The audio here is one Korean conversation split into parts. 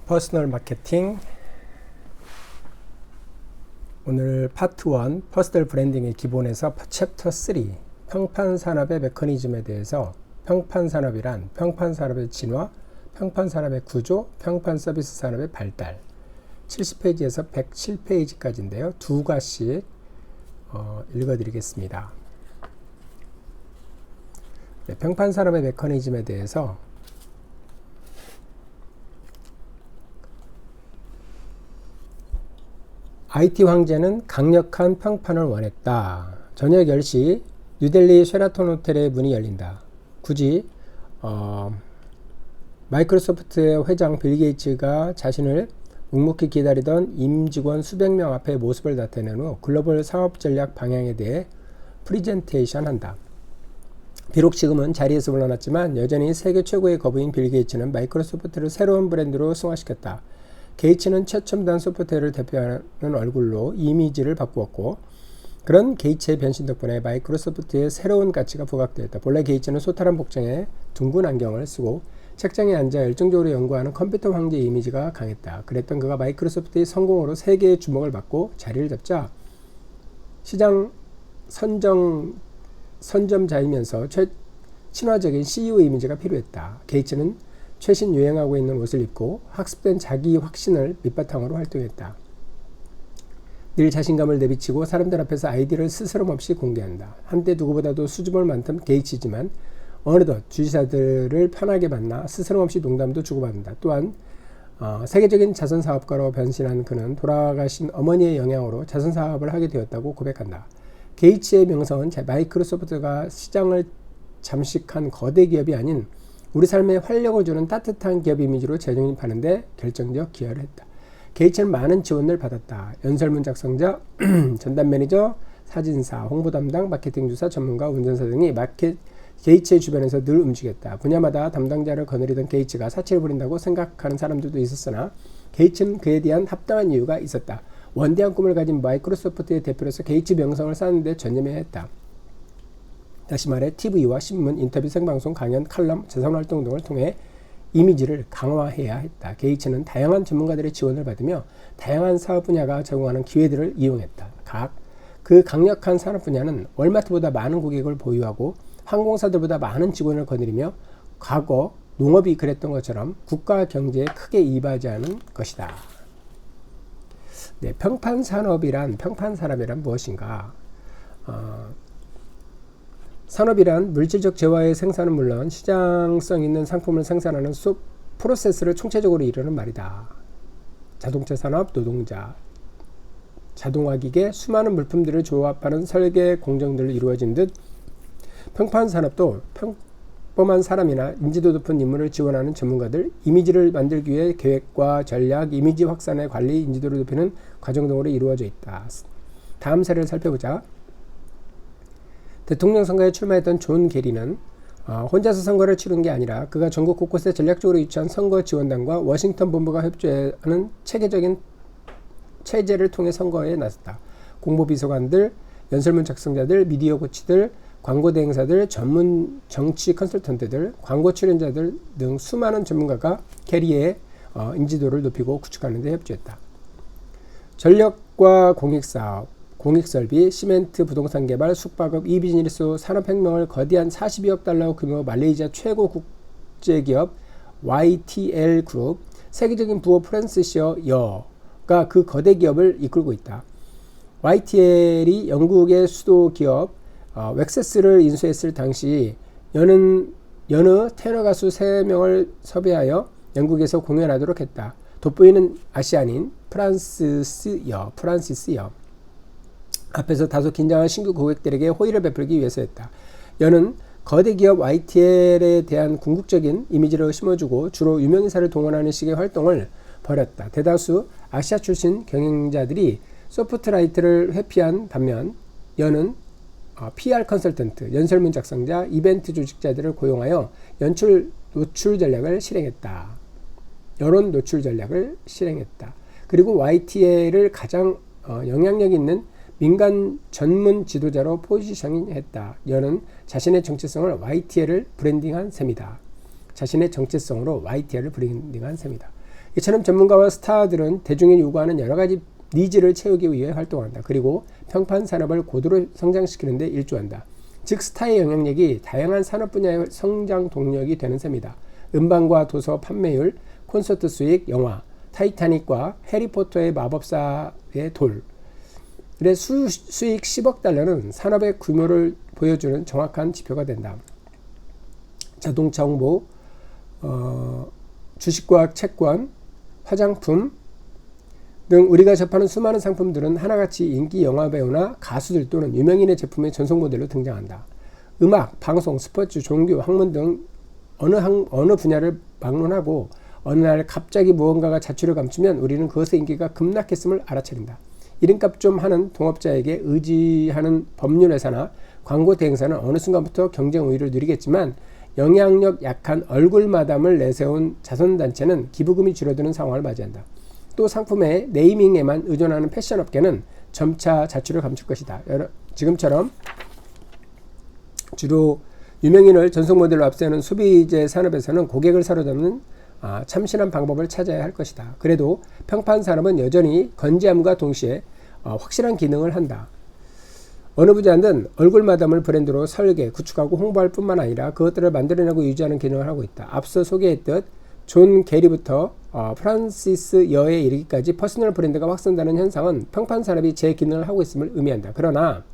퍼스널 마케팅 오늘 파트 1 퍼스널 브랜딩의 기본에서 챕터 3 평판산업의 메커니즘에 대해서 평판산업이란 평판산업의 진화, 평판산업의 구조, 평판서비스 산업의 발달 70페이지에서 107페이지까지인데요. 두 가지씩 읽어드리겠습니다. 네, 평판산업의 메커니즘에 대해서 IT 황제는 강력한 평판을 원했다. 저녁 10시 뉴델리 쉐라톤 호텔의 문이 열린다. 굳이 마이크로소프트의 회장 빌 게이츠가 자신을 묵묵히 기다리던 임직원 수백 명 앞에 모습을 나타낸 후 글로벌 사업 전략 방향에 대해 프리젠테이션 한다. 비록 지금은 자리에서 물러났지만 여전히 세계 최고의 거부인 빌 게이츠는 마이크로소프트를 새로운 브랜드로 승화시켰다. 게이츠는 최첨단 소프트웨어를 대표하는 얼굴로 이미지를 바꾸었고, 그런 게이츠의 변신 덕분에 마이크로소프트의 새로운 가치가 부각되었다. 본래 게이츠는 소탈한 복장에 둥근 안경을 쓰고 책장에 앉아 열정적으로 연구하는 컴퓨터 황제의 이미지가 강했다. 그랬던 그가 마이크로소프트의 성공으로 세계의 주목을 받고 자리를 잡자 시장 선점자이면서 친화적인 CEO 이미지가 필요했다. 게이츠는 최신 유행하고 있는 옷을 입고 학습된 자기 확신을 밑바탕으로 활동했다. 늘 자신감을 내비치고 사람들 앞에서 아이디어를 스스럼없이 공개한다. 한때 누구보다도 수줍음을 많던 게이츠지만 어느덧 주지사들을 편하게 만나 스스럼없이 농담도 주고받는다. 또한 세계적인 자선사업가로 변신한 그는 돌아가신 어머니의 영향으로 자선사업을 하게 되었다고 고백한다. 게이츠의 명성은 마이크로소프트가 시장을 잠식한 거대 기업이 아닌 우리 삶에 활력을 주는 따뜻한 기업 이미지로 재정립하는 데 결정적 기여를 했다. 게이츠는 많은 지원을 받았다. 연설문 작성자, 전담 매니저, 사진사, 홍보 담당, 마케팅 주사, 전문가, 운전사 등이 게이츠의 주변에서 늘 움직였다. 분야마다 담당자를 거느리던 게이츠가 사치를 부린다고 생각하는 사람들도 있었으나 게이츠는 그에 대한 합당한 이유가 있었다. 원대한 꿈을 가진 마이크로소프트의 대표로서 게이츠 명성을 쌓는 데 전념해야 했다. 다시 말해 TV와 신문, 인터뷰, 생방송, 강연, 칼럼, 재산활동 등을 통해 이미지를 강화해야 했다. 게이츠는 다양한 전문가들의 지원을 받으며 다양한 사업 분야가 제공하는 기회들을 이용했다. 그 강력한 산업 분야는 월마트보다 많은 고객을 보유하고 항공사들보다 많은 직원을 거느리며 과거 농업이 그랬던 것처럼 국가 경제에 크게 이바지하는 것이다. 네, 평판산업이란 무엇인가? 산업이란 물질적 재화의 생산은 물론 시장성 있는 상품을 생산하는 프로세스를 총체적으로 이루는 말이다. 자동차 산업, 노동자, 자동화기계, 수많은 물품들을 조합하는 설계 공정들로 이루어진 듯 평판 산업도 평범한 사람이나 인지도 높은 인물을 지원하는 전문가들, 이미지를 만들기 위해 계획과 전략, 이미지 확산의 관리, 인지도를 높이는 과정 등으로 이루어져 있다. 다음 사례를 살펴보자. 대통령 선거에 출마했던 존 게리는 혼자서 선거를 치른 게 아니라 그가 전국 곳곳에 전략적으로 위치한 선거 지원단과 워싱턴 본부가 협조하는 체계적인 체제를 통해 선거에 나섰다. 공보비서관들, 연설문 작성자들, 미디어 코치들, 광고 대행사들, 전문 정치 컨설턴트들, 광고 출연자들 등 수많은 전문가가 게리의 인지도를 높이고 구축하는 데 협조했다. 전력과 공익사업, 공익설비, 시멘트, 부동산 개발, 숙박업, 이비즈니스 산업혁명을 거대한 42억 달러 규모 말레이시아 최고 국제기업 YTL 그룹, 세계적인 부호 프란시스 여가 그 거대 기업을 이끌고 있다. YTL이 영국의 수도 기업 웩세스를 인수했을 당시 여느 테너 가수 3명을 섭외하여 영국에서 공연하도록 했다. 돋보이는 아시아인 프란시스 여. 앞에서 다소 긴장한 신규 고객들에게 호의를 베풀기 위해서였다. 여는 거대 기업 YTL에 대한 궁극적인 이미지를 심어주고 주로 유명인사를 동원하는 식의 활동을 벌였다. 대다수 아시아 출신 경영자들이 소프트라이트를 회피한 반면 여는 PR 컨설턴트, 연설문 작성자, 이벤트 조직자들을 고용하여 여론 노출 전략을 실행했다. 그리고 YTL을 가장 영향력 있는 민간 전문 지도자로 포지셔닝했다. 여는 자신의 정체성을 YTL을 브랜딩한 셈이다. 이처럼 전문가와 스타들은 대중이 요구하는 여러 가지 니즈를 채우기 위해 활동한다. 그리고 평판 산업을 고도로 성장시키는 데 일조한다. 즉 스타의 영향력이 다양한 산업 분야의 성장 동력이 되는 셈이다. 음반과 도서 판매율, 콘서트 수익, 영화, 타이타닉과 해리포터의 마법사의 돌의 수익 10억 달러는 산업의 규모를 보여주는 정확한 지표가 된다. 자동차 홍보, 주식과 채권, 화장품 등 우리가 접하는 수많은 상품들은 하나같이 인기 영화배우나 가수들 또는 유명인의 제품의 전속 모델로 등장한다. 음악, 방송, 스포츠, 종교, 학문 등 어느 분야를 막론하고 어느 날 갑자기 무언가가 자취를 감추면 우리는 그것의 인기가 급락했음을 알아차린다. 이름값 좀 하는 동업자에게 의지하는 법률회사나 광고 대행사는 어느 순간부터 경쟁 우위를 누리겠지만 영향력 약한 얼굴 마담을 내세운 자선단체는 기부금이 줄어드는 상황을 맞이한다. 또 상품의 네이밍에만 의존하는 패션업계는 점차 자취를 감출 것이다. 지금처럼 주로 유명인을 전속 모델로 앞세우는 소비재 산업에서는 고객을 사로잡는 참신한 방법을 찾아야 할 것이다. 그래도 평판 산업은 여전히 건재함과 동시에 확실한 기능을 한다. 어느 분야든 얼굴 마담을 브랜드로 설계, 구축하고 홍보할 뿐만 아니라 그것들을 만들어내고 유지하는 기능을 하고 있다. 앞서 소개했듯 존 게리부터 프란시스 여에 이르기까지 퍼스널 브랜드가 확산되는 현상은 평판 산업이 제 기능을 하고 있음을 의미한다. 그러나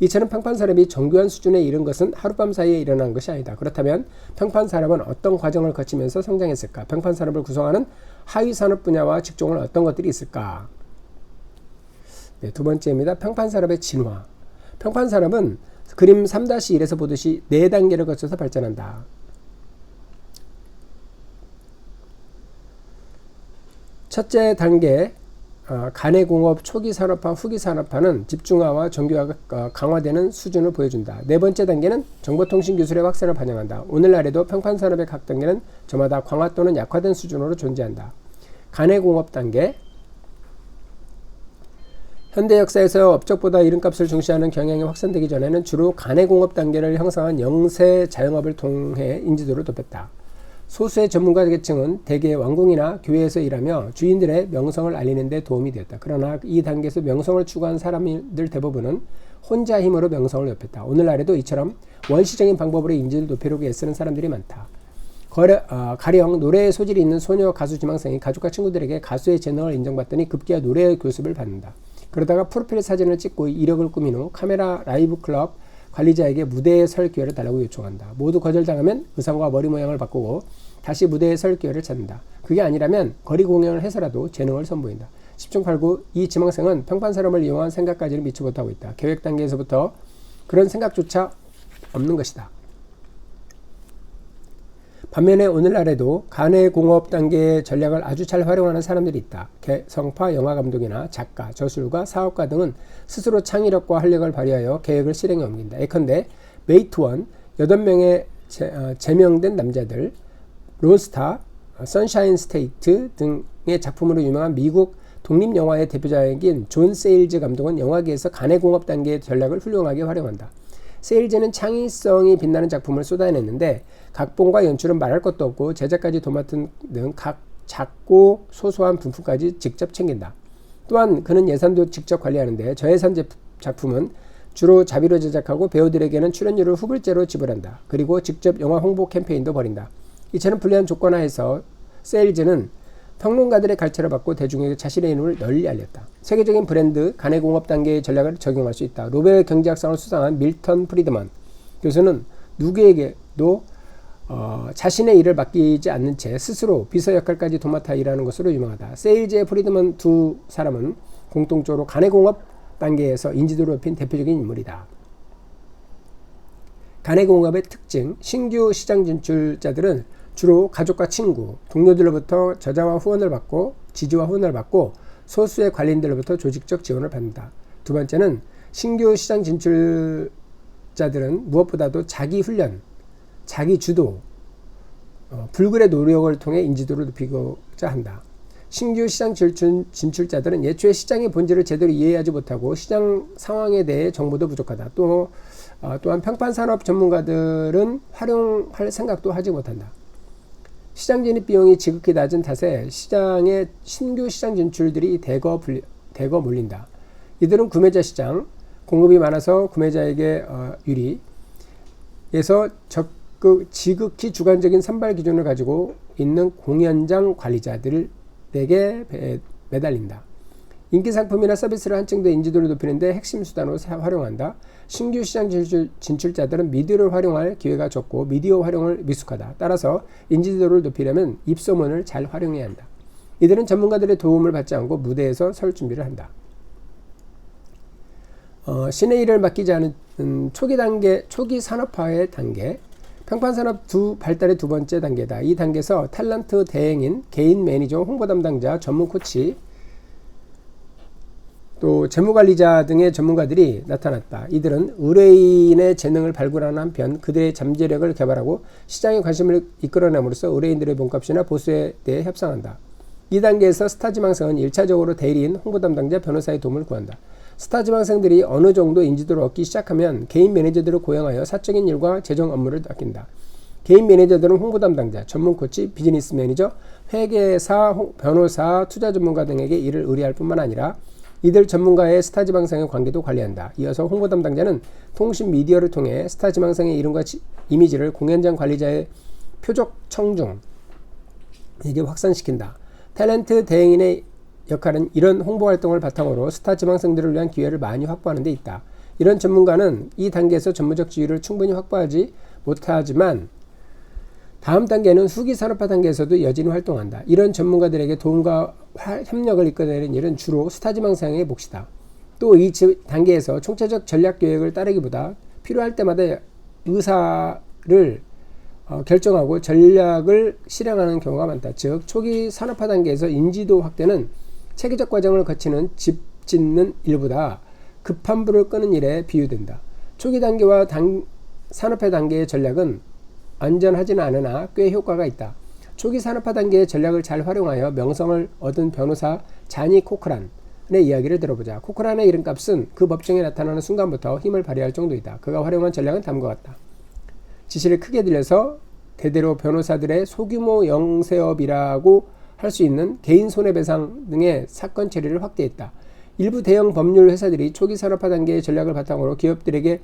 이처럼 평판 산업이 정교한 수준에 이른 것은 하룻밤 사이에 일어난 것이 아니다. 그렇다면 평판 산업은 어떤 과정을 거치면서 성장했을까? 평판 산업을 구성하는 하위 산업 분야와 직종은 어떤 것들이 있을까? 네, 두 번째입니다. 평판 산업의 진화. 평판 산업은 그림 3-1에서 보듯이 4단계를 거쳐서 발전한다. 첫째 단계 간해공업 초기 산업화 후기 산업화는 집중화와 정교화가 강화되는 수준을 보여준다. 네 번째 단계는 정보통신 기술의 확산을 반영한다. 오늘날에도 평판 산업의 각 단계는 저마다 강화 또는 약화된 수준으로 존재한다. 간해공업 단계. 현대 역사에서 업적보다 이름값을 중시하는 경향이 확산되기 전에는 주로 간해공업 단계를 형성한 영세 자영업을 통해 인지도를 높였다. 소수의 전문가 계층은 대개 왕궁이나 교회에서 일하며 주인들의 명성을 알리는 데 도움이 되었다. 그러나 이 단계에서 명성을 추구한 사람들 대부분은 혼자 힘으로 명성을 높였다. 오늘날에도 이처럼 원시적인 방법으로 인지를 높이려고 애쓰는 사람들이 많다. 가령 노래에 소질이 있는 소녀 가수 지망생이 가족과 친구들에게 가수의 재능을 인정받더니 급기야 노래 교습을 받는다. 그러다가 프로필 사진을 찍고 이력을 꾸민 후 카메라 라이브 클럽 관리자에게 무대에 설 기회를 달라고 요청한다. 모두 거절당하면 의상과 머리 모양을 바꾸고 다시 무대에 설 기회를 찾는다. 그게 아니라면 거리 공연을 해서라도 재능을 선보인다. 10중 8구 이 지망생은 평판 산업을 이용한 생각까지는 미치 못하고 있다. 계획 단계에서부터 그런 생각조차 없는 것이다. 반면에 오늘날에도 간해공업 단계의 전략을 아주 잘 활용하는 사람들이 있다. 개성파 영화감독이나 작가, 저술가, 사업가 등은 스스로 창의력과 활력을 발휘하여 계획을 실행에 옮긴다. 예컨대 메이트원, 8명의 제명된 남자들, 론스타, 선샤인 스테이트 등의 작품으로 유명한 미국 독립영화의 대표자이긴 존 세일즈 감독은 영화계에서 간해공업 단계의 전략을 훌륭하게 활용한다. 세일즈는 창의성이 빛나는 작품을 쏟아냈는데 각본과 연출은 말할 것도 없고 제작까지 도맡은 등 각 작고 소소한 분품까지 직접 챙긴다. 또한 그는 예산도 직접 관리하는데 저예산 작품은 주로 자비로 제작하고 배우들에게는 출연료를 후불제로 지불한다. 그리고 직접 영화 홍보 캠페인도 벌인다. 이처럼 불리한 조건 하에서 세일즈는 평론가들의 갈채를 받고 대중에게 자신의 이름을 널리 알렸다. 세계적인 브랜드 간해공업 단계의 전략을 적용할 수 있다. 노벨 경제학상을 수상한 밀턴 프리드먼 교수는 누구에게도 자신의 일을 맡기지 않는 채 스스로 비서 역할까지 도맡아 일하는 것으로 유명하다. 세일즈의 프리드먼 두 사람은 공통적으로 간해공업 단계에서 인지도를 높인 대표적인 인물이다. 간해공업의 특징, 신규 시장 진출자들은 주로 가족과 친구, 동료들로부터 저자와 후원을 받고 지지와 후원을 받고 소수의 관리인들로부터 조직적 지원을 받는다. 두 번째는 신규 시장 진출자들은 무엇보다도 자기 훈련, 자기 주도, 불굴의 노력을 통해 인지도를 높이고자 한다. 신규 시장 진출자들은 예초에 시장의 본질을 제대로 이해하지 못하고 시장 상황에 대해 정보도 부족하다. 또한 평판 산업 전문가들은 활용할 생각도 하지 못한다. 시장 진입 비용이 지극히 낮은 탓에 시장에 신규 시장 진출들이 대거 몰린다. 이들은 구매자 시장, 공급이 많아서 구매자에게 유리에서 지극히 주관적인 선발 기준을 가지고 있는 공연장 관리자들에게 매달린다. 인기 상품이나 서비스를 한층 더 인지도를 높이는 데 핵심 수단으로 활용한다. 신규 시장 진출자들은 미디어를 활용할 기회가 적고 미디어 활용을 미숙하다. 따라서 인지도를 높이려면 입소문을 잘 활용해야 한다. 이들은 전문가들의 도움을 받지 않고 무대에서 설 준비를 한다. 신의 일을 맡기지 않은 초기 산업화의 단계, 평판산업 발달의 두 번째 단계다. 이 단계에서 탤런트 대행인, 개인 매니저, 홍보 담당자, 전문 코치, 또 재무관리자 등의 전문가들이 나타났다. 이들은 의뢰인의 재능을 발굴하는 한편 그들의 잠재력을 개발하고 시장의 관심을 이끌어냄으로써 의뢰인들의 몸값이나 보수에 대해 협상한다. 이 단계에서 스타 지망생은 1차적으로 대리인, 홍보 담당자, 변호사의 도움을 구한다. 스타 지망생들이 어느 정도 인지도를 얻기 시작하면 개인 매니저들을 고용하여 사적인 일과 재정 업무를 맡긴다. 개인 매니저들은 홍보 담당자, 전문 코치, 비즈니스 매니저, 회계사, 변호사, 투자 전문가 등에게 일을 의뢰할 뿐만 아니라 이들 전문가의 스타 지망생의 관계도 관리한다. 이어서 홍보 담당자는 통신 미디어를 통해 스타 지망생의 이름과 이미지를 공연장 관리자의 표적 청중에게 확산시킨다. 탤런트 대행인의 역할은 이런 홍보 활동을 바탕으로 스타 지망생들을 위한 기회를 많이 확보하는 데 있다. 이런 전문가는 이 단계에서 전문적 지위를 충분히 확보하지 못하지만 다음 단계는 후기 산업화 단계에서도 여전히 활동한다. 이런 전문가들에게 도움과 협력을 이끌어내는 일은 주로 스타 지망생의 몫이다. 또 이 단계에서 총체적 전략 계획을 따르기보다 필요할 때마다 의사를 결정하고 전략을 실행하는 경우가 많다. 즉 초기 산업화 단계에서 인지도 확대는 체계적 과정을 거치는 집 짓는 일보다 급한 불을 끄는 일에 비유된다. 초기 단계와 산업화 단계의 전략은 안전하지는 않으나 꽤 효과가 있다. 초기 산업화 단계의 전략을 잘 활용하여 명성을 얻은 변호사 자니 코크란의 이야기를 들어보자. 코크란의 이름값은 그 법정에 나타나는 순간부터 힘을 발휘할 정도이다. 그가 활용한 전략은 다음과 같다. 지시를 크게 들려서 대대로 변호사들의 소규모 영세업이라고 할 수 있는 개인 손해배상 등의 사건 처리를 확대했다. 일부 대형 법률 회사들이 초기 산업화 단계의 전략을 바탕으로 기업들에게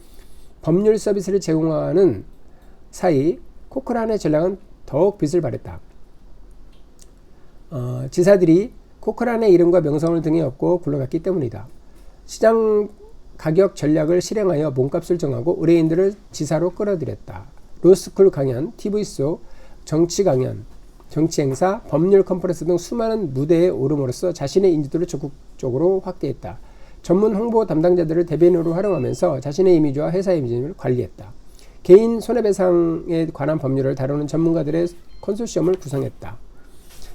법률 서비스를 제공하는 사이 코크란의 전략은 더욱 빛을 발했다. 지사들이 코크란의 이름과 명성을 등에 업고 굴러갔기 때문이다. 시장 가격 전략을 실행하여 몸값을 정하고 의뢰인들을 지사로 끌어들였다. 로스쿨 강연, TV쇼, 정치 강연, 정치 행사, 법률 컨퍼런스 등 수많은 무대에 오름으로써 자신의 인지도를 적극적으로 확대했다. 전문 홍보 담당자들을 대변인으로 활용하면서 자신의 이미지와 회사 이미지를 관리했다. 개인 손해배상에 관한 법률을 다루는 전문가들의 컨소시엄을 구성했다.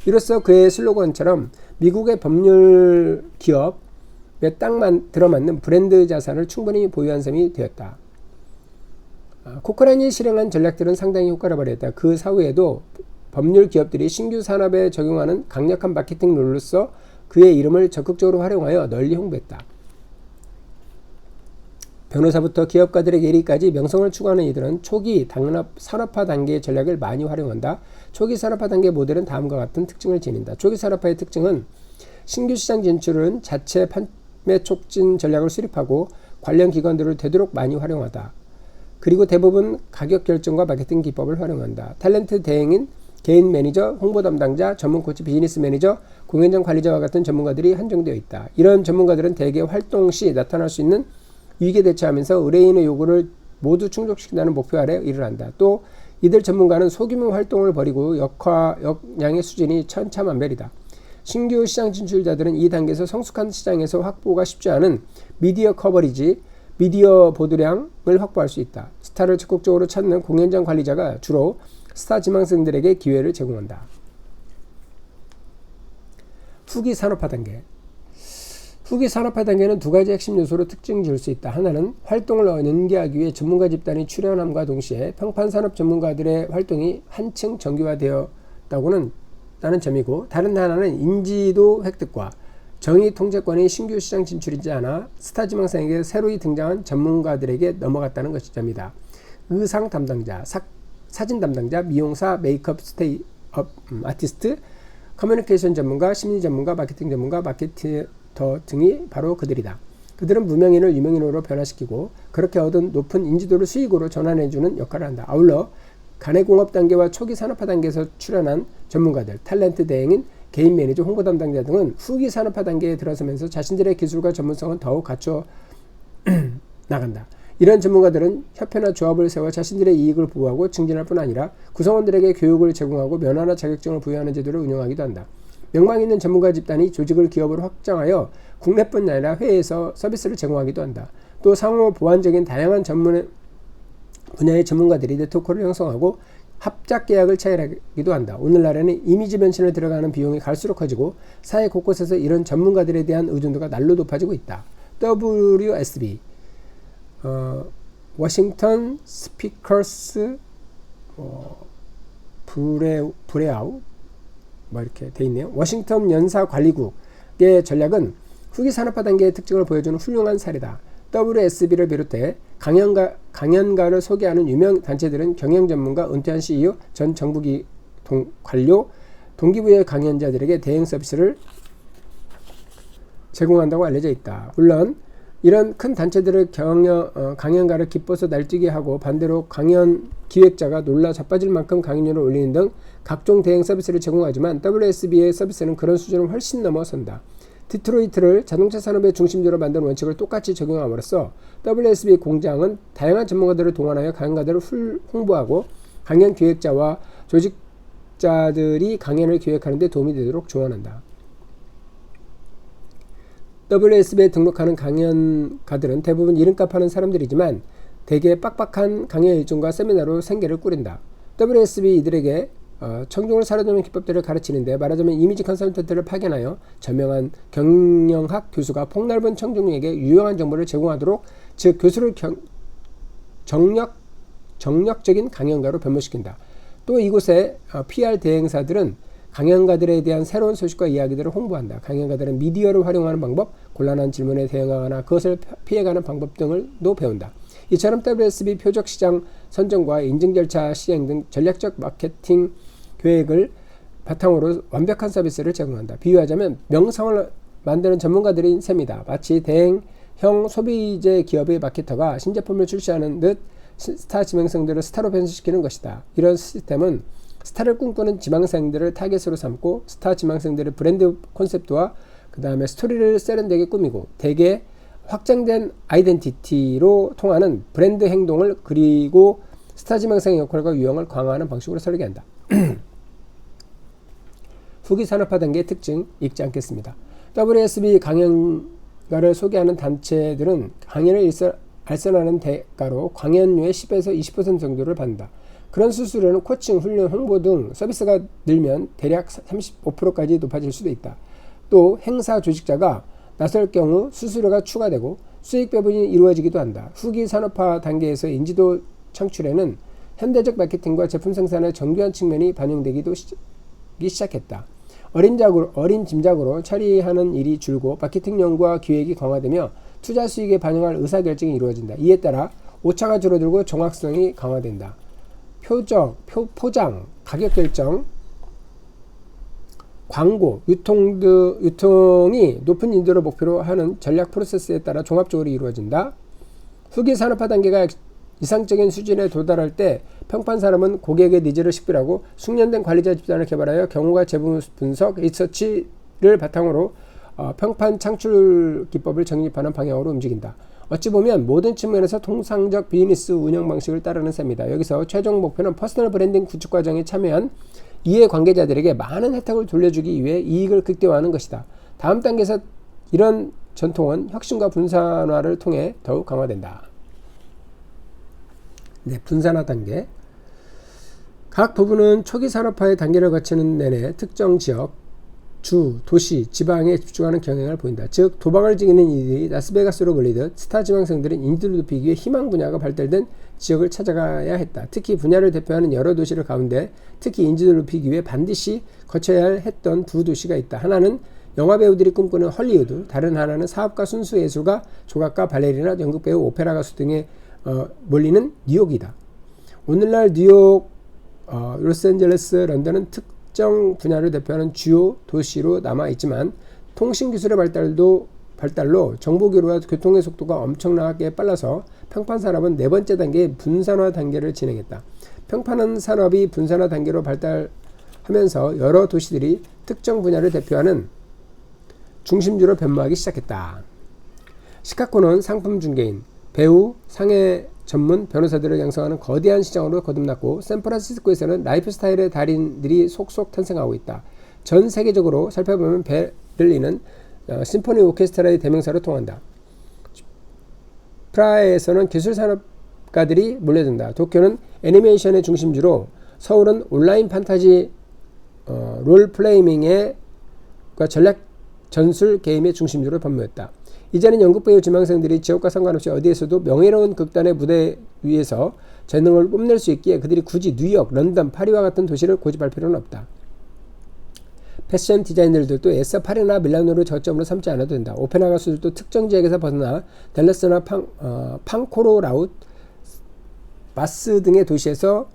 이로써 그의 슬로건처럼 미국의 법률 기업에 딱 들어맞는 브랜드 자산을 충분히 보유한 셈이 되었다. 코크란이 실행한 전략들은 상당히 효과를 발휘했다. 그 사후에도 법률 기업들이 신규 산업에 적용하는 강력한 마케팅 룰로서 그의 이름을 적극적으로 활용하여 널리 홍보했다. 변호사부터 기업가들에게 이르기까지 명성을 추구하는 이들은 초기 산업화 단계의 전략을 많이 활용한다. 초기 산업화 단계 모델은 다음과 같은 특징을 지닌다. 초기 산업화의 특징은 신규 시장 진출은 자체 판매 촉진 전략을 수립하고 관련 기관들을 되도록 많이 활용하다. 그리고 대부분 가격 결정과 마케팅 기법을 활용한다. 탤런트 대행인, 개인 매니저, 홍보 담당자, 전문 코치, 비즈니스 매니저, 공연장 관리자와 같은 전문가들이 한정되어 있다. 이런 전문가들은 대개 활동 시 나타날 수 있는 위기에 대처하면서 의뢰인의 요구를 모두 충족시킨다는 목표 아래 일을 한다. 또 이들 전문가는 소규모 활동을 벌이고 역량의 수준이 천차만별이다. 신규 시장 진출자들은 이 단계에서 성숙한 시장에서 확보가 쉽지 않은 미디어 커버리지, 미디어 보도량을 확보할 수 있다. 스타를 적극적으로 찾는 공연장 관리자가 주로 스타 지망생들에게 기회를 제공한다. 후기 산업화 단계. 후기 산업화 단계는 두 가지 핵심 요소로 특징 지을 수 있다. 하나는 활동을 연계하기 위해 전문가 집단이 출연함과 동시에 평판산업 전문가들의 활동이 한층 정교화되었다는 점이고, 다른 하나는 인지도 획득과 정의 통제권이 신규 시장 진출이지 않아 스타 지망생에게 새로이 등장한 전문가들에게 넘어갔다는 것입니다. 의상 담당자, 사진 담당자, 미용사, 메이크업 아티스트, 커뮤니케이션 전문가, 심리 전문가, 마케팅 전문가, 마케터 등이 바로 그들이다. 그들은 무명인을 유명인으로 변화시키고 그렇게 얻은 높은 인지도를 수익으로 전환해주는 역할을 한다. 아울러 간해공업 단계와 초기 산업화 단계에서 출현한 전문가들, 탤런트 대행인, 개인 매니저, 홍보 담당자 등은 후기 산업화 단계에 들어서면서 자신들의 기술과 전문성은 더욱 갖춰 나간다. 이런 전문가들은 협회나 조합을 세워 자신들의 이익을 보호하고 증진할 뿐 아니라 구성원들에게 교육을 제공하고 면허나 자격증을 부여하는 제도를 운영하기도 한다. 명망 있는 전문가 집단이 조직을 기업으로 확장하여 국내뿐 아니라 해외에서 서비스를 제공하기도 한다. 또 상호 보완적인 다양한 전문 분야의 전문가들이 네트워크를 형성하고 합작 계약을 체결하기도 한다. 오늘날에는 이미지 변신을 들어가는 비용이 갈수록 커지고 사회 곳곳에서 이런 전문가들에 대한 의존도가 날로 높아지고 있다. WSB 워싱턴 스피커스 브레아우 뭐 이렇게 돼 있네요. 워싱턴 연사 관리국의 전략은 후기 산업화 단계의 특징을 보여주는 훌륭한 사례다. WSB를 비롯해 강연가를 소개하는 유명 단체들은 경영 전문가, 은퇴한 CEO, 전 정부기 관료, 동기부여 강연자들에게 대행 서비스를 제공한다고 알려져 있다. 물론 이런 큰 단체들을 강연가를 기뻐서 날뛰게 하고 반대로 강연 기획자가 놀라 자빠질 만큼 강연료를 올리는 등 각종 대행 서비스를 제공하지만 WSB의 서비스는 그런 수준을 훨씬 넘어선다. 디트로이트를 자동차 산업의 중심지로 만드는 원칙을 똑같이 적용함으로써 WSB 공장은 다양한 전문가들을 동원하여 강연가들을 홍보하고 강연 기획자와 조직자들이 강연을 기획하는 데 도움이 되도록 조언한다. WSB에 등록하는 강연가들은 대부분 이름값 하는 사람들이지만 대개 빡빡한 강연 일정과 세미나로 생계를 꾸린다. WSB 이들에게 청중을 사로잡는 기법들을 가르치는데 말하자면 이미지 컨설턴트를 파견하여 저명한 경영학 교수가 폭넓은 청중에게 유용한 정보를 제공하도록, 즉 교수를 정력적인 강연가로 변모시킨다. 또 이곳의 PR 대행사들은 강연가들에 대한 새로운 소식과 이야기들을 홍보한다. 강연가들은 미디어를 활용하는 방법, 곤란한 질문에 대응하거나 그것을 피해가는 방법 등을도 배운다. 이처럼 WSB 표적 시장 선정과 인증 절차 시행 등 전략적 마케팅 계획을 바탕으로 완벽한 서비스를 제공한다. 비유하자면 명성을 만드는 전문가들인 셈이다. 마치 대행형 소비재 기업의 마케터가 신제품을 출시하는 듯 스타 지망생들을 스타로 변신시키는 것이다. 이런 시스템은 스타를 꿈꾸는 지망생들을 타겟으로 삼고 스타 지망생들의 브랜드 콘셉트와 그 다음에 스토리를 세련되게 꾸미고 대개 확장된 아이덴티티로 통하는 브랜드 행동을 그리고 스타 지망생의 역할과 유형을 강화하는 방식으로 설계한다. 후기 산업화 단계의 특징 읽지 않겠습니다. WSB 강연가를 소개하는 단체들은 강연을 알선하는 대가로 강연료의 10에서 20% 정도를 받는다. 그런 수수료는 코칭, 훈련, 홍보 등 서비스가 늘면 대략 35%까지 높아질 수도 있다. 또 행사 조직자가 나설 경우 수수료가 추가되고 수익 배분이 이루어지기도 한다. 후기 산업화 단계에서 인지도 창출에는 현대적 마케팅과 제품 생산의 정교한 측면이 반영되기도 시작했다. 어린 짐작으로 처리하는 일이 줄고 마케팅 연구와 기획이 강화되며 투자 수익에 반영할 의사결정이 이루어진다. 이에 따라 오차가 줄어들고 정확성이 강화된다. 포장, 가격 결정, 광고, 유통이 높은 인도를 목표로 하는 전략 프로세스에 따라 종합적으로 이루어진다. 후기 산업화 단계가 이상적인 수준에 도달할 때 평판 사람은 고객의 니즈를 식별하고 숙련된 관리자 집단을 개발하여 경우가 재분 분석, 리서치를 바탕으로 평판 창출 기법을 정립하는 방향으로 움직인다. 어찌 보면 모든 측면에서 통상적 비즈니스 운영 방식을 따르는 셈이다. 여기서 최종 목표는 퍼스널 브랜딩 구축 과정에 참여한 이해 관계자들에게 많은 혜택을 돌려주기 위해 이익을 극대화하는 것이다. 다음 단계에서 이런 전통은 혁신과 분산화를 통해 더욱 강화된다. 네, 분산화 단계. 각 부분은 초기 산업화의 단계를 거치는 내내 특정 지역, 주, 도시, 지방에 집중하는 경향을 보인다. 즉 도박을 즐기는 이들이 라스베가스로 몰리듯 스타 지망생들은 인지를 높이기 위해 희망 분야가 발달된 지역을 찾아가야 했다. 특히 분야를 대표하는 여러 도시를 가운데 특히 인지도를 높이기 위해 반드시 거쳐야 했던 두 도시가 있다. 하나는 영화배우들이 꿈꾸는 헐리우드, 다른 하나는 사업가, 순수예술가, 조각가, 발레리나, 연극배우, 오페라 가수 등에 몰리는 뉴욕이다. 오늘날 뉴욕, 로스앤젤레스, 런던은 특정 분야를 대표하는 주요 도시로 남아있지만 통신기술의 발달로 정보교류와 교통의 속도가 엄청나게 빨라서 평판산업은 네 번째 단계의 분산화 단계를 진행했다. 평판 산업이 분산화 단계로 발달하면서 여러 도시들이 특정 분야를 대표하는 중심지로 변모하기 시작했다. 시카고는 상품 중개인, 배우, 상해 전문 변호사들을 양성하는 거대한 시장으로 거듭났고 샌프란시스코에서는 라이프 스타일의 달인들이 속속 탄생하고 있다. 전 세계적으로 살펴보면 베를린은 심포니 오케스트라의 대명사로 통한다. 프라하에서는 기술산업가들이 몰려든다. 도쿄는 애니메이션의 중심지로 서울은 온라인 판타지 롤플레이밍의 전략 전술 게임의 중심지로 변모했다. 이제는 연극배우 지망생들이 지역과 상관없이 어디에서도 명예로운 극단의 무대 위에서 재능을 뽐낼 수 있기에 그들이 굳이 뉴욕, 런던, 파리와 같은 도시를 고집할 필요는 없다. 패션 디자이너들도 애써 파리나 밀라노를 저점으로 삼지 않아도 된다. 오페라 가수들도 특정 지역에서 벗어나 댈러스나 팡코로라웃, 마스 등의 도시에서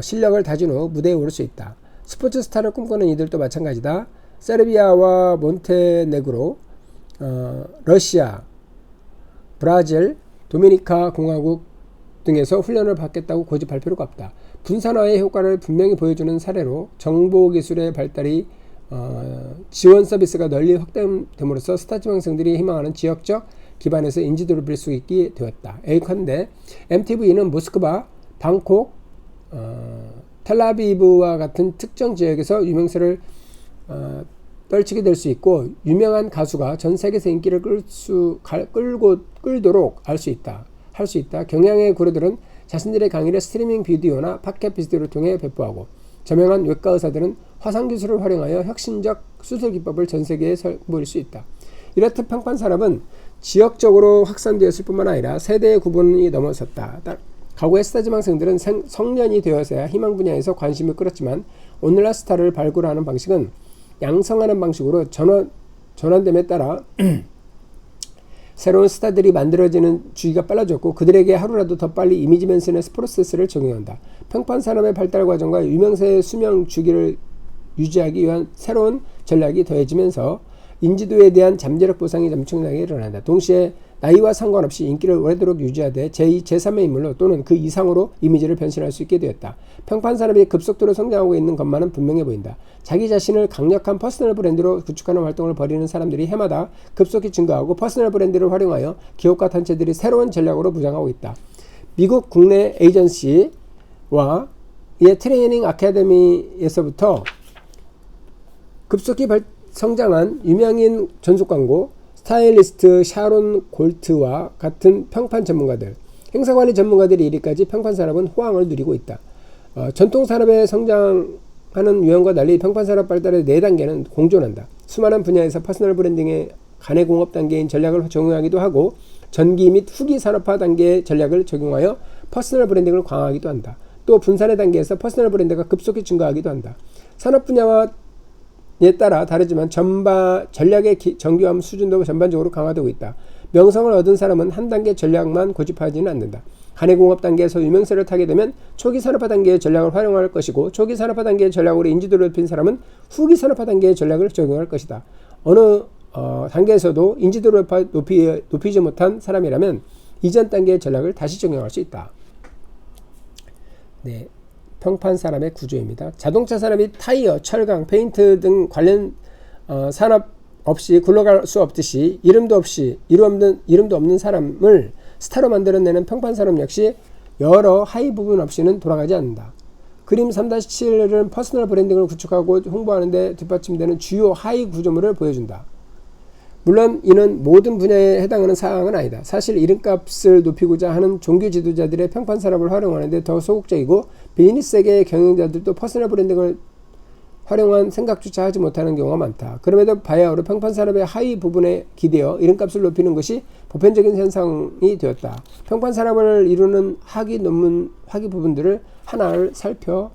실력을 다진 후 무대에 오를 수 있다. 스포츠 스타를 꿈꾸는 이들도 마찬가지다. 세르비아와 몬테네그로, 러시아, 브라질, 도미니카 공화국 등에서 훈련을 받겠다고 고집할 필요가 없다. 분산화의 효과를 분명히 보여주는 사례로 정보기술의 발달이 지원 서비스가 널리 확대됨으로써 스타 지망생들이 희망하는 지역적 기반에서 인지도를 빌 수 있게 되었다. 예컨대 MTV는 모스크바, 방콕, 텔라비브와 같은 특정 지역에서 유명세를 떨치게 될 수 있고 유명한 가수가 전 세계에서 인기를 끌도록 할 수 있다. 경향의 구로들은 자신들의 강의를 스트리밍 비디오나 팟캐스트를 통해 배포하고 저명한 외과 의사들은 화상기술을 활용하여 혁신적 수술 기법을 전 세계에 선보일 수 있다. 이렇듯 평판 산업은 지역적으로 확산되었을 뿐만 아니라 세대의 구분이 넘어섰다. 과거의 스타 지망생들은 성년이 되어서야 희망 분야에서 관심을 끌었지만 오늘날 스타를 발굴하는 방식은 양성하는 방식으로 전환됨에 따라 새로운 스타들이 만들어지는 주기가 빨라졌고 그들에게 하루라도 더 빨리 이미지 멘션의 프로세스를 적용한다. 평판 산업의 발달 과정과 유명세의 수명 주기를 유지하기 위한 새로운 전략이 더해지면서 인지도에 대한 잠재력 보상이 엄청나게 일어난다. 동시에 나이와 상관없이 인기를 오래도록 유지하되 제2, 제3의 인물로 또는 그 이상으로 이미지를 변신할 수 있게 되었다. 평판 산업이 급속도로 성장하고 있는 것만은 분명해 보인다. 자기 자신을 강력한 퍼스널 브랜드로 구축하는 활동을 벌이는 사람들이 해마다 급속히 증가하고 퍼스널 브랜드를 활용하여 기업과 단체들이 새로운 전략으로 부장하고 있다. 미국 국내 에이전시와 이의 트레이닝 아카데미에서부터 급속히 성장한 유명인 전속 광고, 스타일리스트 샤론 골트와 같은 평판 전문가들, 행사관리 전문가들이 이르기까지 평판 산업은 호황을 누리고 있다. 전통 산업의 성장하는 유형과 달리 평판 산업 발달의 4단계는 공존한다. 수많은 분야에서 퍼스널 브랜딩의 간의 공업 단계인 전략을 적용하기도 하고 전기 및 후기 산업화 단계의 전략을 적용하여 퍼스널 브랜딩을 강화하기도 한다. 또 분산의 단계에서 퍼스널 브랜드가 급속히 증가하기도 한다. 산업 분야와 에 따라 다르지만 전략의 정교함 수준도 전반적으로 강화되고 있다. 명성을 얻은 사람은 한 단계 전략만 고집하지는 않는다. 간해공업 단계에서 유명세를 타게 되면 초기 산업화 단계의 전략을 활용할 것이고 초기 산업화 단계의 전략으로 인지도를 높인 사람은 후기 산업화 단계의 전략을 적용할 것이다. 어느 단계에서도 인지도를 높이지 못한 사람이라면 이전 단계의 전략을 다시 적용할 수 있다. 네. 평판 산업의 구조입니다. 자동차 산업이 타이어, 철강, 페인트 등 관련 산업 없이 굴러갈 수 없듯이 이름도 없는 사람을 스타로 만들어내는 평판 산업 역시 여러 하위 부분 없이는 돌아가지 않는다. 그림 3-7은 퍼스널 브랜딩을 구축하고 홍보하는 데 뒷받침되는 주요 하위 구조물을 보여준다. 물론 이는 모든 분야에 해당하는 사항은 아니다. 사실 이름값을 높이고자 하는 종교 지도자들의 평판 산업을 활용하는 데 더 소극적이고 비즈니스 세계의 경영자들도 퍼스널 브랜딩을 활용한 생각조차 하지 못하는 경우가 많다. 그럼에도 바야흐로 평판 산업의 하위 부분에 기대어 이름값을 높이는 것이 보편적인 현상이 되었다. 평판 산업을 이루는 학위 논문 학위 부분들을 하나를 살펴보자.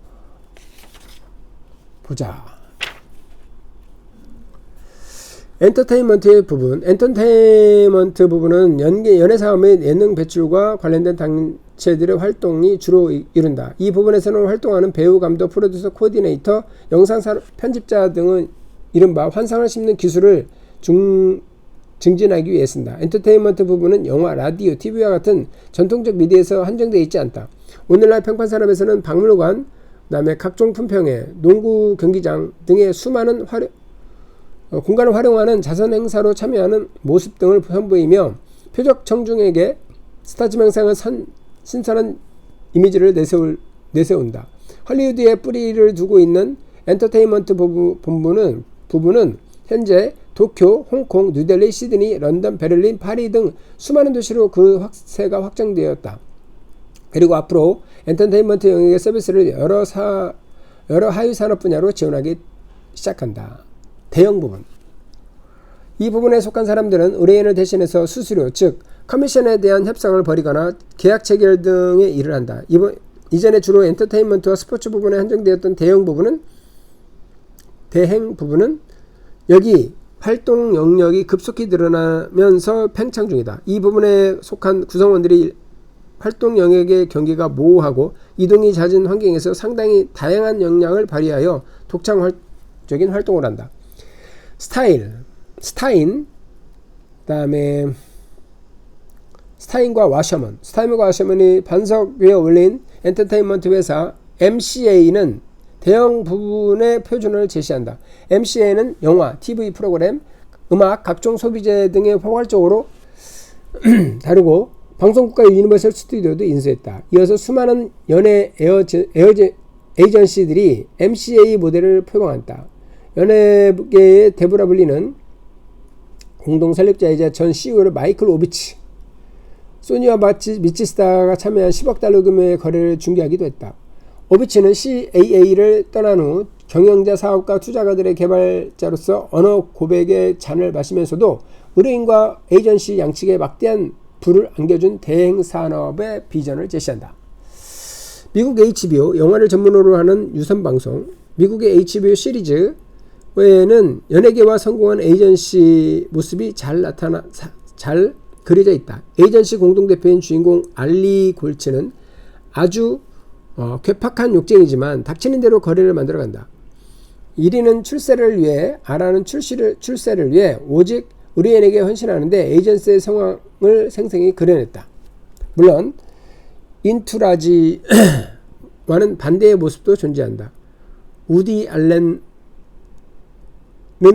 엔터테인먼트 부분은 연예 사업 및 예능 배출과 관련된 주체들의 활동이 주로 이룬다. 이 부분에서는 활동하는 배우, 감독, 프로듀서, 코디네이터, 영상 편집자 등은 이른바 환상을 심는 기술을 증진하기 위해 쓴다. 엔터테인먼트 부분은 영화, 라디오, TV와 같은 전통적 미디어에서 한정되어 있지 않다. 오늘날 평판 산업에서는 박물관, 그다음에 각종 품평회, 농구 경기장 등의 수많은 공간을 활용하는 자선 행사로 참여하는 모습 등을 선보이며 표적 청중에게 스타 지명상을 신선한 이미지를 내세운다. 헐리우드에 뿌리를 두고 있는 엔터테인먼트 부분은 현재 도쿄, 홍콩, 뉴델리, 시드니, 런던, 베를린, 파리 등 수많은 도시로 그 확세가 확장되었다. 그리고 앞으로 엔터테인먼트 영역의 서비스를 여러 하위 산업 분야로 지원하기 시작한다. 대형 부분. 이 부분에 속한 사람들은 의뢰인을 대신해서 수수료, 즉 커미션에 대한 협상을 벌이거나 계약 체결 등의 일을 한다. 이전에 주로 엔터테인먼트와 스포츠 부분에 한정되었던 대행 부분은 여기 활동 영역이 급속히 늘어나면서 팽창 중이다. 이 부분에 속한 구성원들이 활동 영역의 경계가 모호하고 이동이 잦은 환경에서 상당히 다양한 역량을 발휘하여 독창적인 활동을 한다. 그다음에 스타인과 와셔먼이 반석 위에 올린 엔터테인먼트 회사 MCA는 대형 부분의 표준을 제시한다. MCA는 영화, TV 프로그램, 음악, 각종 소비재 등의 포괄적으로 다루고 방송국과 유니버설 스튜디오도 인수했다. 이어서 수많은 연예 에이전시들이 MCA 모델을 표방한다. 연예계의 대부라 불리는 공동 설립자이자 전 CEO를 마이클 오비치, 소니와 미치스타가 참여한 10억 달러 규모의 거래를 중개하기도 했다. 오비치는 CAA를 떠난 후 경영자, 사업가, 투자가들의 개발자로서 언어 고백의 잔을 마시면서도 의뢰인과 에이전시 양측에 막대한 부를 안겨준 대행 산업의 비전을 제시한다. 미국 HBO, 영화를 전문으로 하는 유선 방송, 미국의 HBO 시리즈 외에는 연예계와 성공한 에이전시 모습이 잘 그려져 있다. 에이전시 공동대표인 주인공 알리 골츠는 아주 괴팍한 욕쟁이지만 닥치는 대로 거래를 만들어간다. 1위는 출세를 위해 오직 의뢰인에게 헌신하는데 에이전시의 상황을 생생히 그려냈다. 물론 인투라지와는 반대의 모습도 존재한다. 우디 알렌은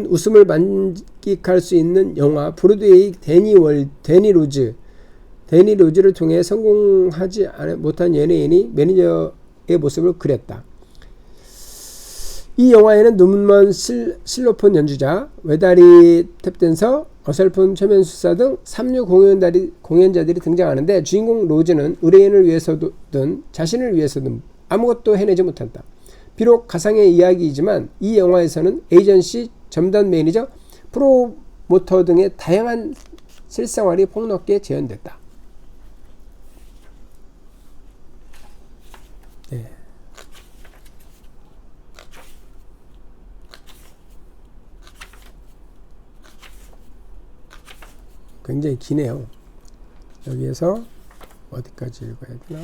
웃음을 만끽할 수 있는 영화 브로드웨이 데니 로즈를 통해 성공하지 못한 연예인이 매니저의 모습을 그렸다. 이 영화에는 눈먼 실로폰 연주자, 외다리 탭댄서, 어설픈 최면수사 등 삼류 공연자들이 등장하는데 주인공 로즈는 의뢰인을 위해서든 자신을 위해서든 아무것도 해내지 못한다. 비록 가상의 이야기이지만 이 영화에서는 에이전시, 점단 매니저, 프로모터 등의 다양한 실생활이 폭넓게 재현됐다. 네. 굉장히 기네요. 여기에서 어디까지 읽어야 되나?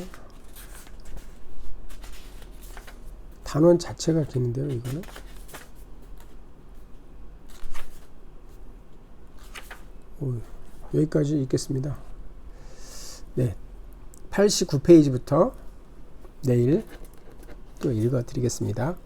단원 자체가 기는데요, 이거는. 여기까지 읽겠습니다. 네, 89페이지부터 내일 또 읽어드리겠습니다.